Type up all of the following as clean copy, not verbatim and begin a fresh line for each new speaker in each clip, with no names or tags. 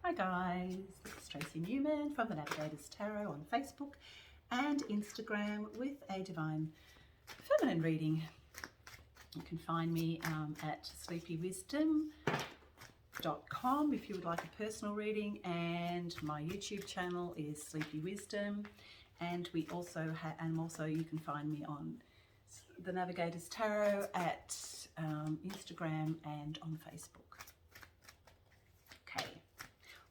Hi guys, this is Tracy Newman from the Navigators Tarot on Facebook and Instagram with a Divine Feminine reading. You can find me at sleepywisdom.com if you would like a personal reading, and my YouTube channel is Sleepy Wisdom, and you can find me on the Navigators Tarot at Instagram and on Facebook. Okay.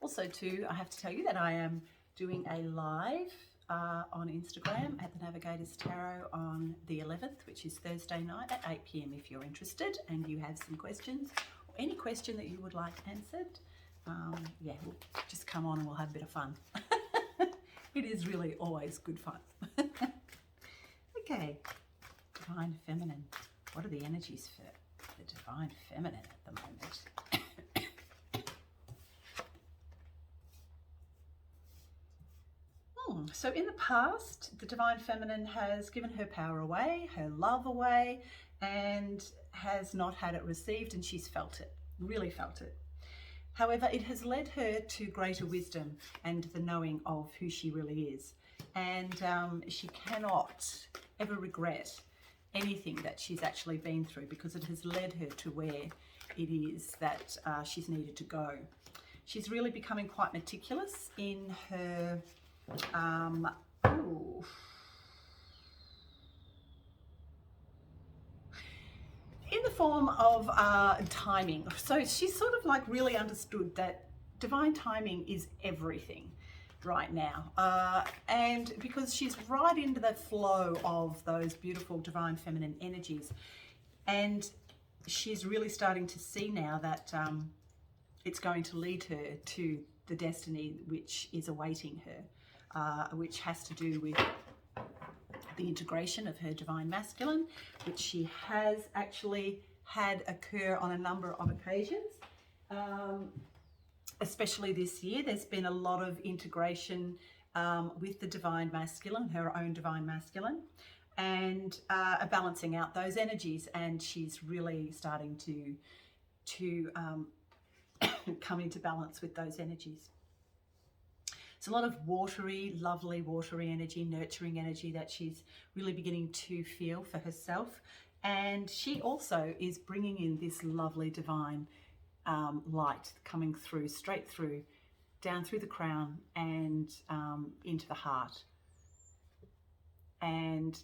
Also too, I have to tell you that I am doing a live on Instagram at the Navigators Tarot on the 11th, which is Thursday night at 8 PM if you're interested and you have some questions or any question that you would like answered. Yeah, we'll just come on and we'll have a bit of fun. It is really always good fun. Okay, Divine Feminine. What are the energies for the Divine Feminine at the moment? So in the past, the Divine Feminine has given her power away, her love away, and has not had it received, and she's felt it, really felt it. However, it has led her to greater wisdom and the knowing of who she really is. And she cannot ever regret anything that she's actually been through, because it has led her to where it is that she's needed to go. She's really becoming quite meticulous in her in the form of timing. So she's sort of like really understood that divine timing is everything right now, and because she's right into the flow of those beautiful divine feminine energies, and she's really starting to see now that it's going to lead her to the destiny which is awaiting her. Which has to do with the integration of her divine masculine, which she has actually had occur on a number of occasions. Especially this year, there's been a lot of integration with the divine masculine, her own divine masculine, and balancing out those energies, and she's really starting to come into balance with those energies. It's a lot of watery, lovely watery energy, nurturing energy that she's really beginning to feel for herself. And she also is bringing in this lovely divine light coming through, straight through, down through the crown and into the heart. And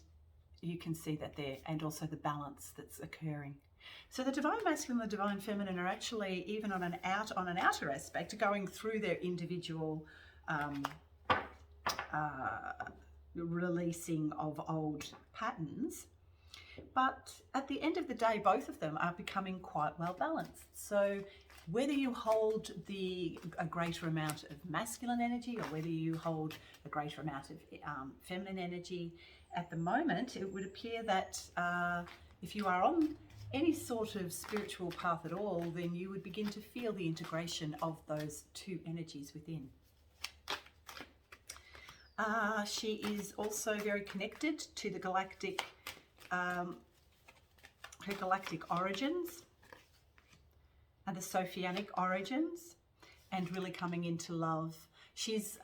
you can see that there, and also the balance that's occurring. So the divine masculine and the divine feminine are actually, even on an outer aspect, going through their individual releasing of old patterns, but at the end of the day, both of them are becoming quite well balanced. So whether you hold a greater amount of masculine energy, or whether you hold a greater amount of feminine energy, at the moment it would appear that if you are on any sort of spiritual path at all, then you would begin to feel the integration of those two energies within. She is also very connected to the galactic, her galactic origins and the Sophianic origins, and really coming into love. She's,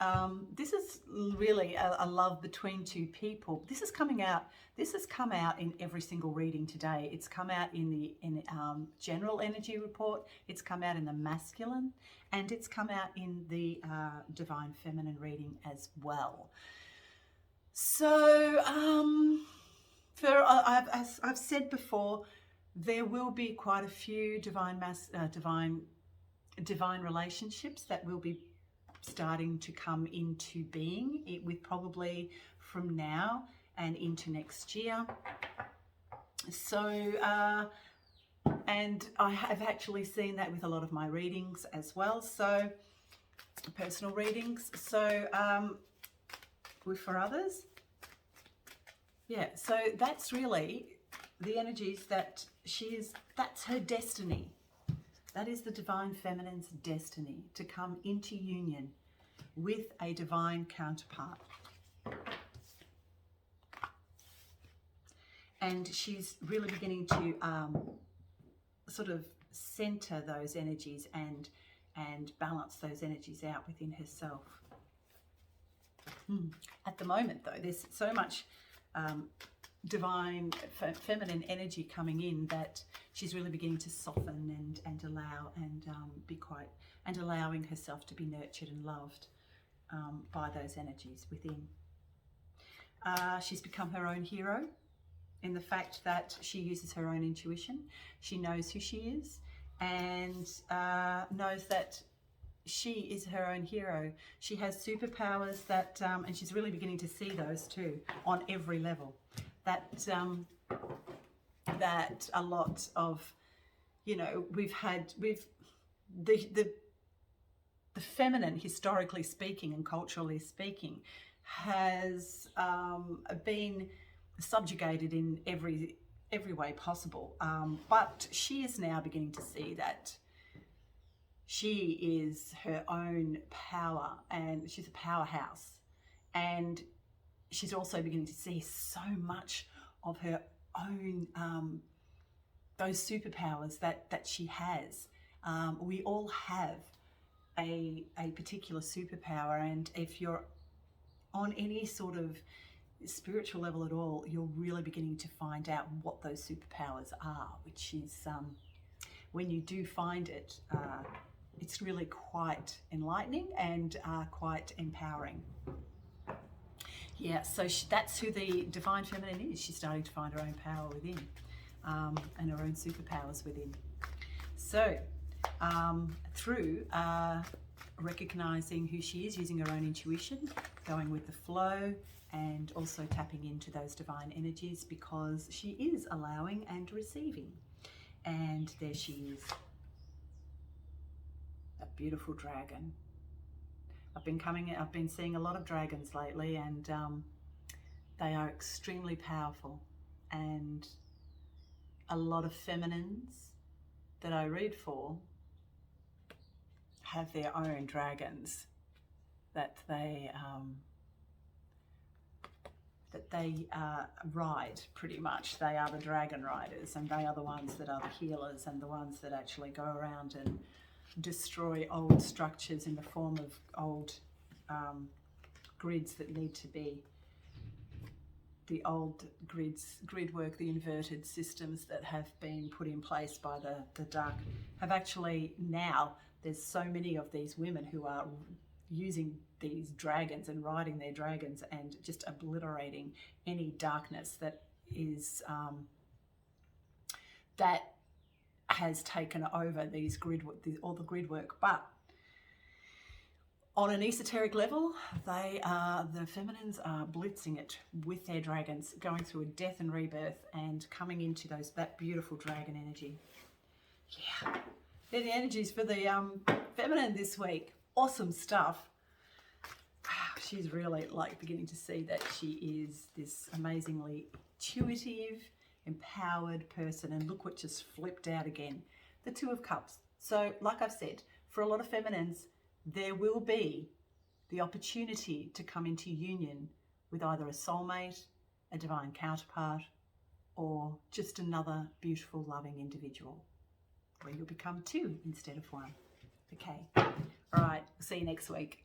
this is really a love between two people. This has come out in every single reading today. It's come out in the general energy report, it's come out in the masculine, and it's come out in the divine feminine reading as well. So as I've said before, there will be quite a few divine relationships that will be starting to come into being, with probably from now and into next year. So and I have actually seen that with a lot of my readings as well, so personal readings. So for others, yeah, so that's really the energies that that's her destiny. That is the divine feminine's destiny, to come into union with a divine counterpart. And she's really beginning to sort of center those energies and and balance those energies out within herself. At the moment, though, there's so much divine feminine energy coming in that she's really beginning to soften and allow and be quite, and allowing herself to be nurtured and loved by those energies within. She's become her own hero in the fact that she uses her own intuition. She knows who she is and knows that she is her own hero. She has superpowers that, and she's really beginning to see those too on every level. That a lot of, you know, the feminine, historically speaking and culturally speaking, has been subjugated in every way possible. But she is now beginning to see that she is her own power and she's a powerhouse. And she's also beginning to see so much of her own, those superpowers that she has. We all have a particular superpower, and if you're on any sort of spiritual level at all, you're really beginning to find out what those superpowers are, which is, when you do find it, it's really quite enlightening and quite empowering. Yeah, so that's who the Divine Feminine is. She's starting to find her own power within, and her own superpowers within. So through recognizing who she is, using her own intuition, going with the flow, and also tapping into those divine energies, because she is allowing and receiving. And there she is, that beautiful dragon. I've been seeing a lot of dragons lately, and they are extremely powerful, and a lot of feminines that I read for have their own dragons that they ride, pretty much. They are the dragon riders, and they are the ones that are the healers, and the ones that actually go around and destroy old structures in the form of old grids that need to be, the old grid work, the inverted systems that have been put in place by the dark, have actually, now there's so many of these women who are using these dragons and riding their dragons and just obliterating any darkness that is that has taken over these all the grid work. But on an esoteric level, the feminines are blitzing it with their dragons, going through a death and rebirth and coming into that beautiful dragon energy. Yeah, they're the energies for the feminine this week. Awesome stuff. She's really beginning to see that she is this amazingly intuitive, empowered person. And look what just flipped out again, the Two of Cups. So like I've said, for a lot of feminines, there will be the opportunity to come into union with either a soulmate, a divine counterpart, or just another beautiful, loving individual, where you'll become two instead of one. Okay. All right. See you next week.